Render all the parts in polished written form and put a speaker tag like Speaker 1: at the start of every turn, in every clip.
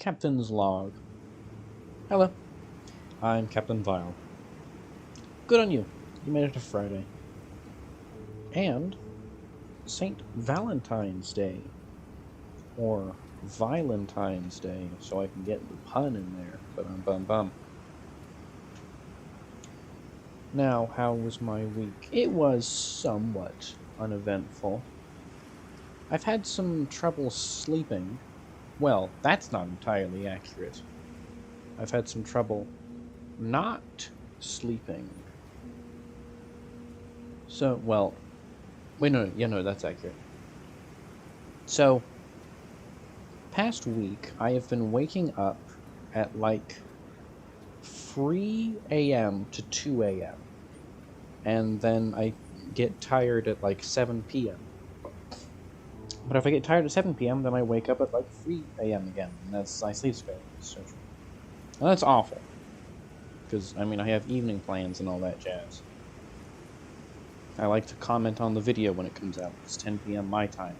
Speaker 1: Captain's Log. Hello, I'm Captain Vile. Good on you. You made it to Friday. And St. Valentine's Day. Or Valentine's Day, so I can get the pun in there. Bum. Now, how was my week? It was somewhat uneventful. I've had some trouble sleeping. Well, that's not entirely accurate. I've had some trouble not sleeping. So, well, wait, no, that's accurate. So, past week, I have been waking up at like 3 a.m. to 2 a.m. And then I get tired at like 7 p.m. But if I get tired at 7 p.m., then I wake up at like 3 a.m. again, and I sleep sparingly. So, and that's awful. Because, I mean, I have evening plans and all that jazz. I like to comment on the video when it comes out. It's 10 p.m. my time.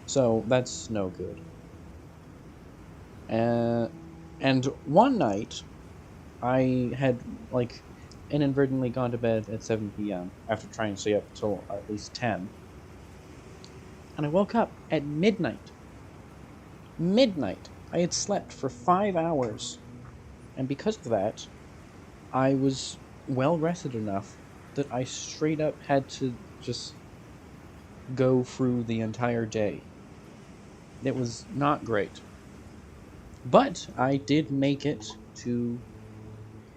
Speaker 1: So, that's no good. And one night, I had, like, inadvertently gone to bed at 7 p.m. after trying to stay up until at least 10. And I woke up at midnight. Midnight! I had slept for 5 hours. And because of that, I was well rested enough that I straight up had to just go through the entire day. It was not great. But I did make it to...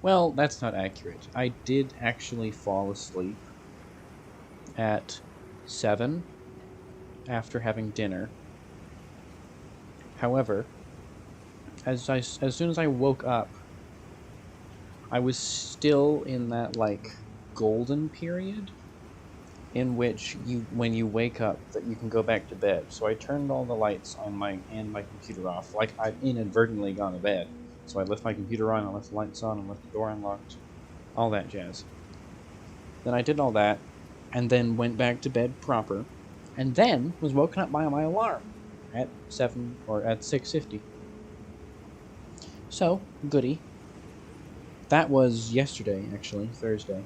Speaker 1: Well, that's not accurate. I did actually fall asleep at 7 after having dinner. However, as soon as I woke up, I was still in that, like, golden period in which when you wake up, that you can go back to bed. So I turned all the lights on my computer off, like I'd inadvertently gone to bed. So I left my computer on, I left the lights on, and left the door unlocked, all that jazz. Then I did all that, and then went back to bed proper, and then was woken up by my alarm at 6:50. So, goody. That was yesterday, actually, Thursday.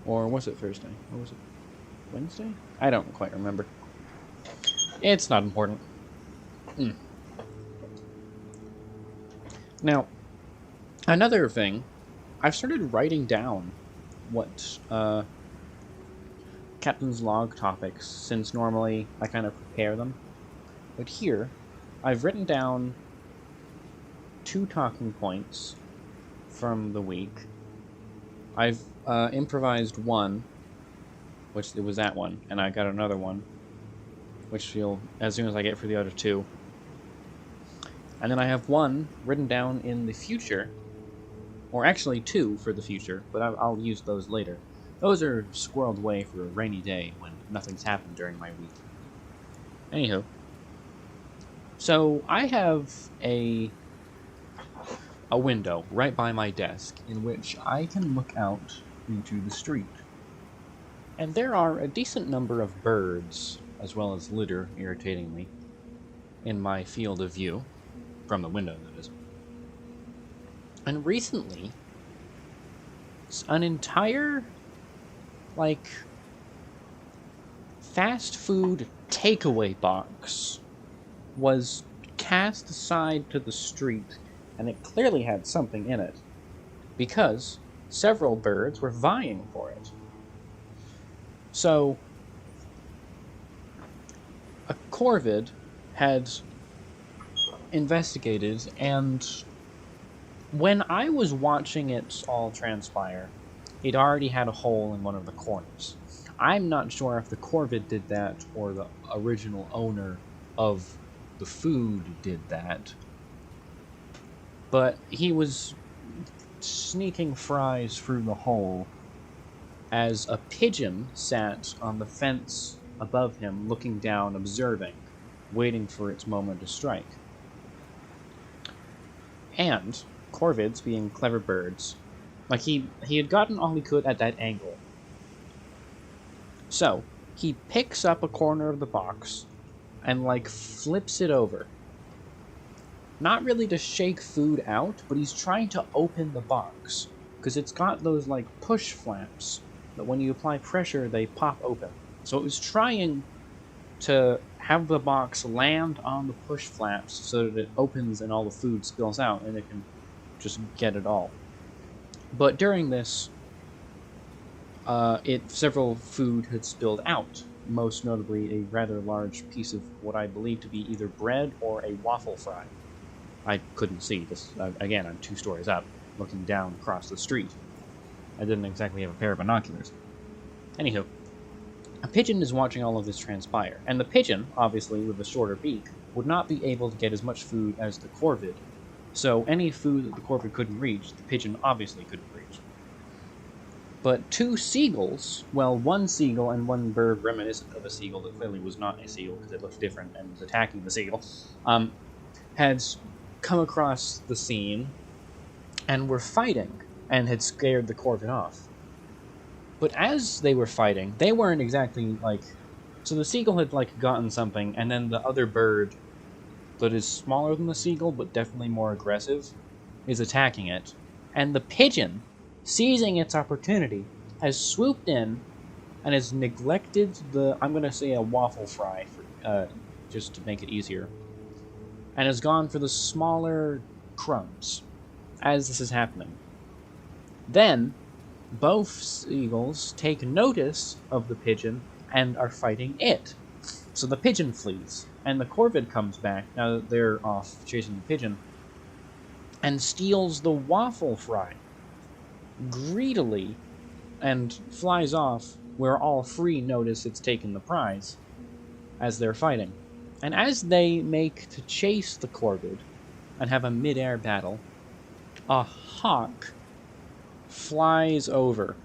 Speaker 1: Or was it Thursday? Or was it Wednesday? I don't quite remember. It's not important. Now, another thing, I've started writing down what Captain's Log topics, since normally I kind of prepare them. But here, I've written down 2 talking points from the week. I've improvised one, which it was that one, and I got another one, which as soon as I get for the other 2. And then I have one written down in the future, or actually 2 for the future, but I'll use those later. Those are squirreled away for a rainy day when nothing's happened during my week. Anywho, so I have a window right by my desk in which I can look out into the street. And there are a decent number of birds, as well as litter, irritatingly, in my field of view. From the window, that is. And recently, an entire, like, fast food takeaway box was cast aside to the street, and it clearly had something in it, because several birds were vying for it. So, a corvid had investigated, and when I was watching it all transpire, it already had a hole in one of the corners. I'm not sure if the corvid did that, or the original owner of the food did that, but he was sneaking fries through the hole as a pigeon sat on the fence above him, looking down, observing, waiting for its moment to strike. And corvids, being clever birds, like he had gotten all he could at that angle. So he picks up a corner of the box and, like, flips it over not really to shake food out, but he's trying to open the box. Because it's got those, like, push flaps that when you apply pressure, they pop open. So it was trying to have the box land on the push flaps so that it opens and all the food spills out and it can just get it all. But during this, several food had spilled out, most notably a rather large piece of what I believe to be either bread or a waffle fry. I couldn't see this. Again, I'm 2 stories up, looking down across the street. I didn't exactly have a pair of binoculars. Anywho, a pigeon is watching all of this transpire, and the pigeon, obviously with a shorter beak, would not be able to get as much food as the corvid. So any food that the corvid couldn't reach, the pigeon obviously couldn't reach. But 2 seagulls, well, 1 seagull and 1 bird reminiscent of a seagull that clearly was not a seagull because it looked different and was attacking the seagull, had come across the scene and were fighting and had scared the corvid off. But as they were fighting, they weren't exactly, like... So the seagull had, like, gotten something, and then the other bird that is smaller than the seagull, but definitely more aggressive, is attacking it. And the pigeon, seizing its opportunity, has swooped in and has neglected the... I'm going to say a waffle fry, for, just to make it easier. And has gone for the smaller crumbs as this is happening. Then, both seagulls take notice of the pigeon and are fighting it. So the pigeon flees, and the corvid comes back, now that they're off chasing the pigeon, and steals the waffle fry greedily and flies off where all 3 notice it's taken the prize as they're fighting. And as they make to chase the corvid and have a mid-air battle, a hawk flies over,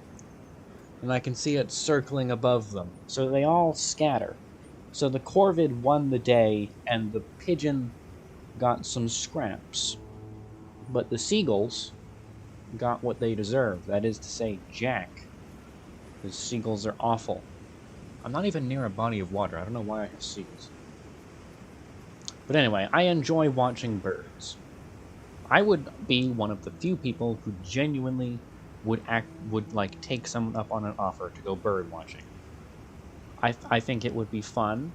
Speaker 1: and I can see it circling above them. So they all scatter. So the corvid won the day, and the pigeon got some scraps. But the seagulls got what they deserve. That is to say, Jack. The seagulls are awful. I'm not even near a body of water. I don't know why I have seagulls. But anyway, I enjoy watching birds. I would be one of the few people who genuinely would like take someone up on an offer to go bird watching. I think it would be fun,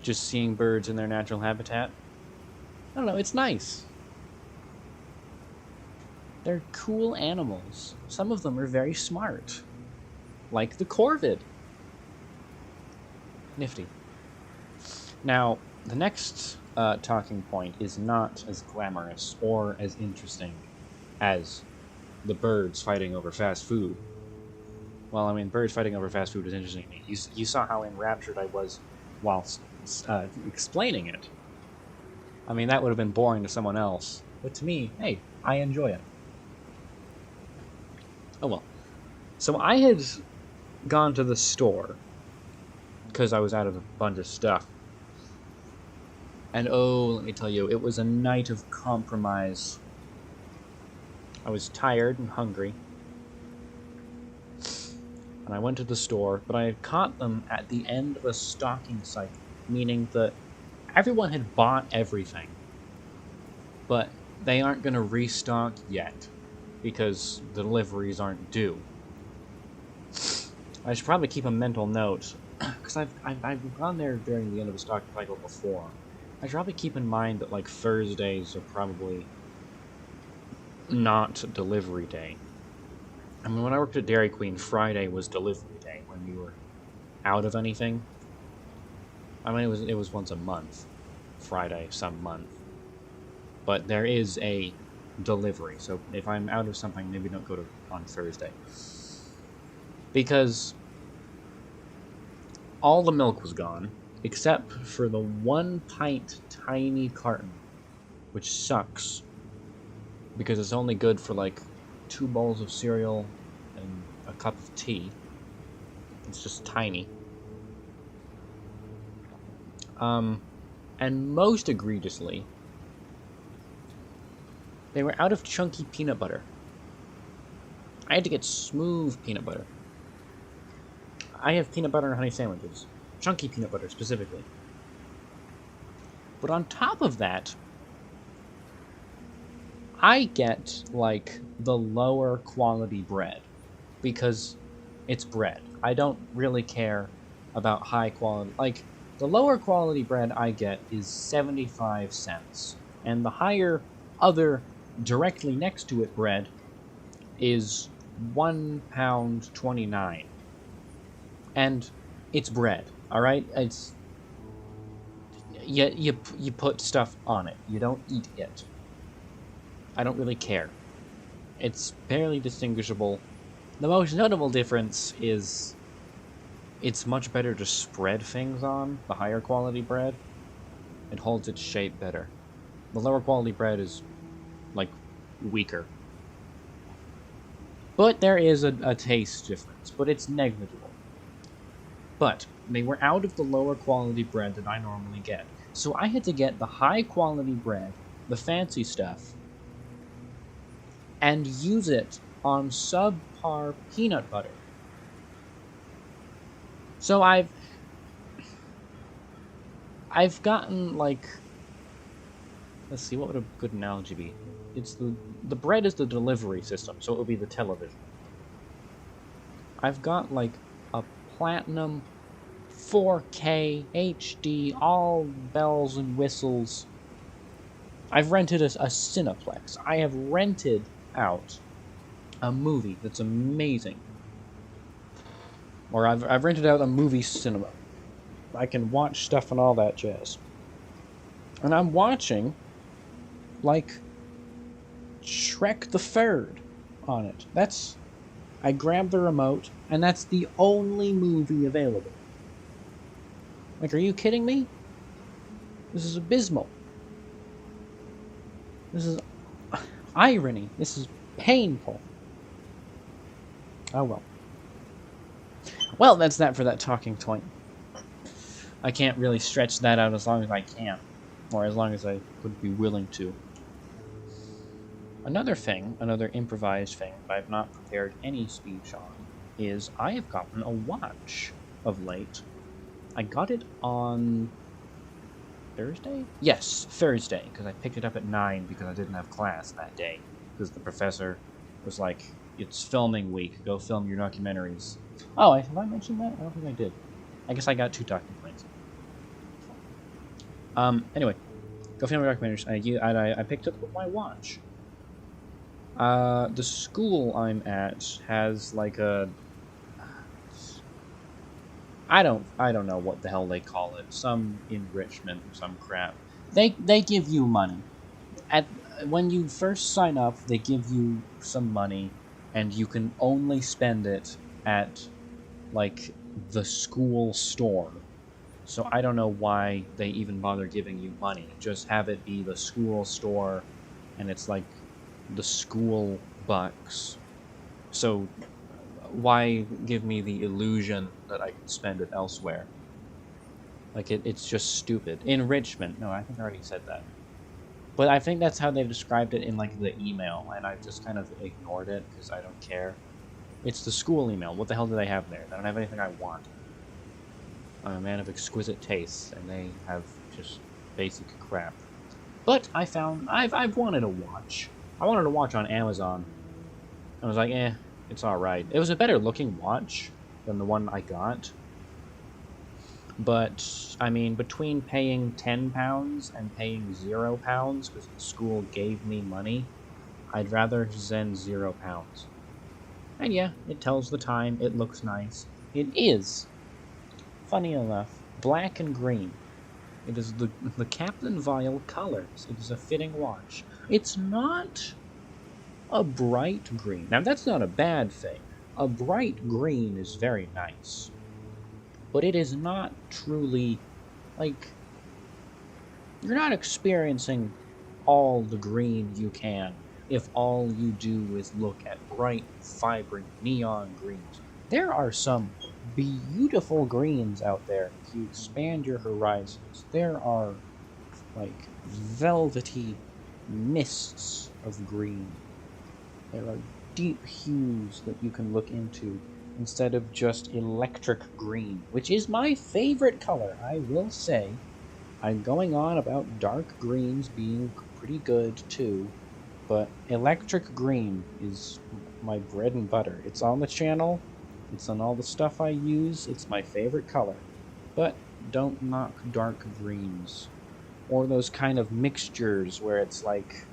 Speaker 1: just seeing birds in their natural habitat. I don't know, it's nice. They're cool animals. Some of them are very smart. Like the corvid. Nifty. Now, the next talking point is not as glamorous or as interesting as the birds fighting over fast food. Well, I mean, birds fighting over fast food is interesting to me. You saw how enraptured I was whilst explaining it. I mean, that would have been boring to someone else. But to me, hey, I enjoy it. Oh well. So I had gone to the store because I was out of a bunch of stuff. And oh, let me tell you, it was a night of compromise. I was tired and hungry. And I went to the store, but I had caught them at the end of a stocking cycle, meaning that everyone had bought everything. But they aren't going to restock yet, because the deliveries aren't due. I should probably keep a mental note, because I've gone there during the end of the stocking cycle before. I should probably keep in mind that, like, Thursdays are probably not delivery day. I mean, when I worked at Dairy Queen, Friday was delivery day when we were out of anything. I mean, it was once a month, Friday, some month. But there is a delivery, so if I'm out of something, maybe don't go on Thursday. Because all the milk was gone, except for the 1 pint tiny carton, which sucks, because it's only good for like 2 bowls of cereal and a cup of tea. It's just tiny. And most egregiously, they were out of chunky peanut butter. I had to get smooth peanut butter. I have peanut butter and honey sandwiches. Chunky peanut butter, specifically. But on top of that, I get, like, the lower quality bread because it's bread. I don't really care about high quality. Like, the lower quality bread I get is 75 cents, and the higher other directly next to it bread is £1.29. And it's bread, all right? It's you put stuff on it. You don't eat it. I don't really care. It's barely distinguishable. The most notable difference is it's much better to spread things on, the higher quality bread. It holds its shape better. The lower quality bread is, like, weaker. But there is a taste difference, but it's negligible. But they were out of the lower quality bread that I normally get. So I had to get the high quality bread, the fancy stuff, and use it on subpar peanut butter. So I've gotten, like, let's see, what would a good analogy be? It's the bread is the delivery system, so it would be the television. I've got, like, a platinum 4K HD, all bells and whistles. I've rented a Cineplex. I have rented out a movie that's amazing. Or I've rented out a movie cinema. I can watch stuff and all that jazz. And I'm watching, like, Shrek the Third on it. I grabbed the remote, and that's the only movie available. Like, are you kidding me? This is abysmal. This is irony. This is painful. Oh well. Well, that's that for that talking point. I can't really stretch that out as long as I can. Or as long as I would be willing to. Another thing, another improvised thing that I've not prepared any speech on, is I have gotten a watch of late. I got it on Thursday? Yes, Thursday, because I picked it up at 9 because I didn't have class that day. Because the professor was like, it's filming week, go film your documentaries. Oh, have I mentioned that? I don't think I did. I guess I got 2 talking points. Anyway, go film your documentaries. I picked up my watch. The school I'm at has, like, a... I don't know what the hell they call it. Some enrichment or some crap. They give you money. When you first sign up, they give you some money, and you can only spend it at, like, the school store. So I don't know why they even bother giving you money. Just have it be the school store, and it's like the school bucks. So why give me the illusion that I can spend it elsewhere? Like, it's just stupid. Enrichment. No, I think I already said that. But I think that's how they described it in, like, the email, and I just kind of ignored it because I don't care. It's the school email. What the hell do they have there? They don't have anything I want. I'm a man of exquisite tastes, and they have just basic crap. But I've wanted a watch. I wanted a watch on Amazon. I was like, it's alright. It was a better looking watch than the one I got. But, I mean, between paying £10 and paying £0 because the school gave me money, I'd rather send £0. And yeah, it tells the time, it looks nice. It is, funny enough, black and green. It is the Captain Vile colors. It is a fitting watch. It's not a bright green. Now, that's not a bad thing. A bright green is very nice. But it is not truly, like, you're not experiencing all the green you can if all you do is look at bright, vibrant, neon greens. There are some beautiful greens out there if you expand your horizons. There are, like, velvety mists of green. There are deep hues that you can look into instead of just electric green, which is my favorite color, I will say. I'm going on about dark greens being pretty good, too. but electric green is my bread and butter. It's on the channel, it's on all the stuff I use, it's my favorite color. But don't knock dark greens. Or those kind of mixtures where it's like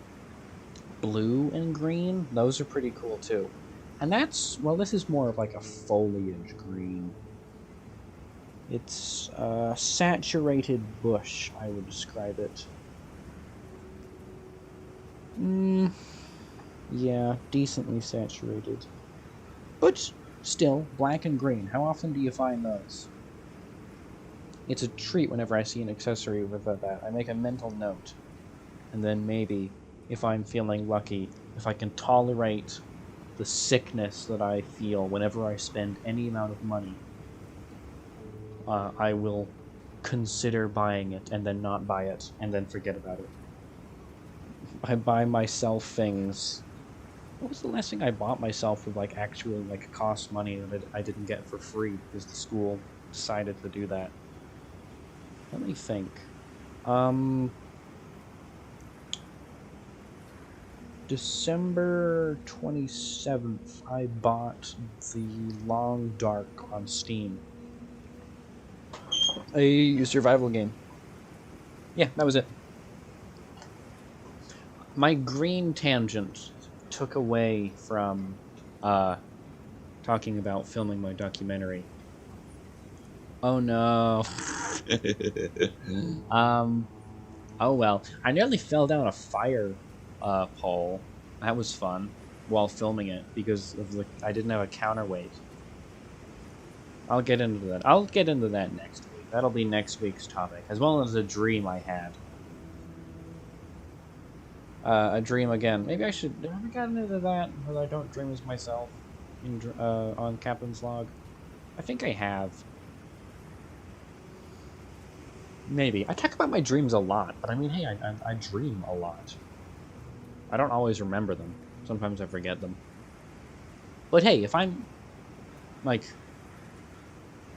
Speaker 1: blue and green. Those are pretty cool too. And that's, well, this is more of like a foliage green. It's saturated bush, I would describe it. Yeah, decently saturated. But still, black and green. How often do you find those? It's a treat whenever I see an accessory with that. I make a mental note. And then maybe, if I'm feeling lucky, if I can tolerate the sickness that I feel whenever I spend any amount of money, I will consider buying it and then not buy it and then forget about it. I buy myself things. What was the last thing I bought myself with like actual like cost money that I didn't get for free because the school decided to do that? Let me think. December 27th, I bought the Long Dark on Steam. A survival game. Yeah, that was it. My green tangent took away from talking about filming my documentary. Oh no. Oh well. I nearly fell down a fire pole. That was fun while filming it because of I didn't have a counterweight. I'll get into that. I'll get into that next week. That'll be next week's topic, as well as a dream I had. A dream again. Maybe I should. Have I gotten into that? Whether I don't dream as myself on Captain's Log. I think I have. Maybe. I talk about my dreams a lot, but I mean, hey, I dream a lot. I don't always remember them. Sometimes I forget them. But hey, if I'm, like,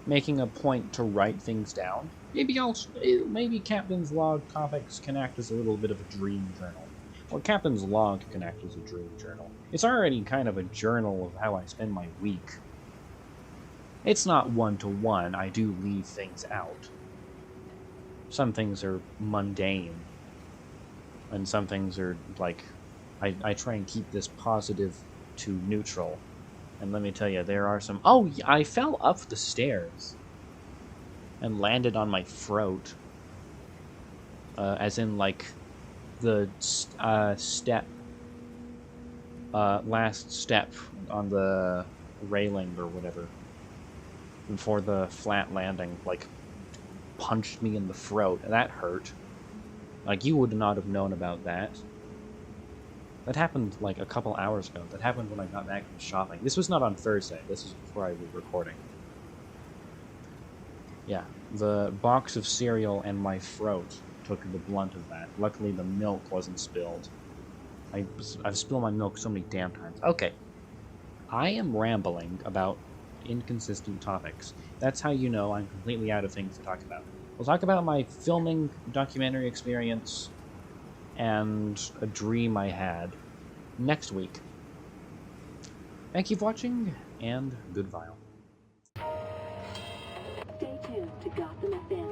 Speaker 1: making a point to write things down, maybe Captain's Log topics can act as a little bit of a dream journal. Or Captain's Log can act as a dream journal. It's already kind of a journal of how I spend my week. It's not one-to-one. I do leave things out. Some things are mundane. And some things are, like, I try and keep this positive to neutral. And let me tell you, there are some... Oh, I fell up the stairs. And landed on my throat. As in, like, the step... last step on the railing or whatever. Before the flat landing, like, punched me in the throat. And that hurt. Like, you would not have known about that. That happened, like, a couple hours ago. That happened when I got back from shopping. This was not on Thursday. This was before I was recording. Yeah, the box of cereal and my throat took the blunt of that. Luckily, the milk wasn't spilled. I've spilled my milk so many damn times. Okay. I am rambling about inconsistent topics. That's how you know I'm completely out of things to talk about. We'll talk about my filming documentary experience and a dream I had next week. Thank you for watching, and goodbye.
Speaker 2: Stay tuned to Gotham FM.